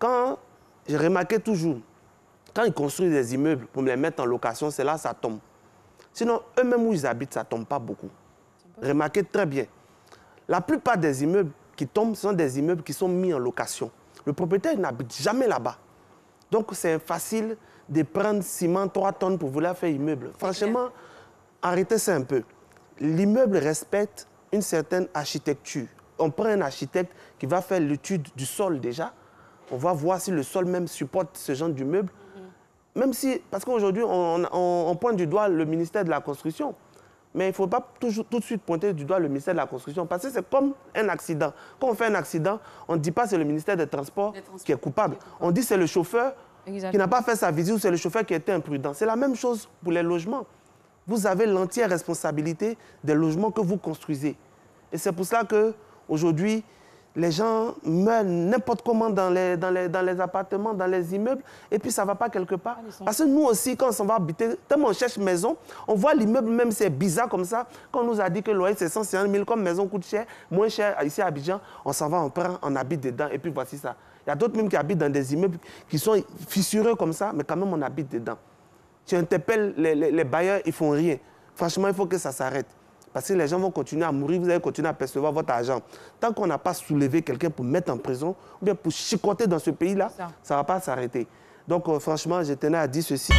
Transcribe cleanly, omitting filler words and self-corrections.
quand j'ai remarqué toujours, quand ils construisent des immeubles pour me les mettre en location, c'est là que ça tombe. Sinon, eux-mêmes où ils habitent, ça ne tombe pas beaucoup. Remarquez très bien. La plupart des immeubles qui tombent sont des immeubles qui sont mis en location. Le propriétaire n'habite jamais là-bas. Donc, c'est facile de prendre ciment 3 tonnes pour vouloir faire immeuble. Franchement, arrêtez ça un peu. L'immeuble respecte une certaine architecture. On prend un architecte qui va faire l'étude du sol déjà. On va voir si le sol même supporte ce genre d'immeuble. Même si, parce qu'aujourd'hui, on pointe du doigt le ministère de la Construction. Mais il ne faut pas tout de suite pointer du doigt le ministère de la Construction, parce que c'est comme un accident. Quand on fait un accident, on ne dit pas que c'est le ministère des Transports qui est coupable. On dit que c'est le chauffeur qui n'a pas fait sa visite ou c'est le chauffeur qui était imprudent. C'est la même chose pour les logements. Vous avez l'entière responsabilité des logements que vous construisez. Et c'est pour cela qu'aujourd'hui, les gens meurent n'importe comment dans les appartements, dans les immeubles, et puis ça ne va pas quelque part. Parce que nous aussi, quand on s'en va habiter, tellement on cherche maison, on voit l'immeuble même, c'est bizarre comme ça. Quand on nous a dit que le loyer c'est 150 000, comme maison coûte cher, moins cher ici à Abidjan, on s'en va, on prend, on habite dedans, et puis voici ça. Il y a d'autres même qui habitent dans des immeubles qui sont fissureux comme ça, mais quand même on habite dedans. Tu interpelles les bailleurs, ils ne font rien. Franchement, il faut que ça s'arrête. Parce que les gens vont continuer à mourir, vous allez continuer à percevoir votre argent. Tant qu'on n'a pas soulevé quelqu'un pour mettre en prison, ou bien pour chicoter dans ce pays-là, ça ne va pas s'arrêter. Donc, franchement, je tenais à dire ceci.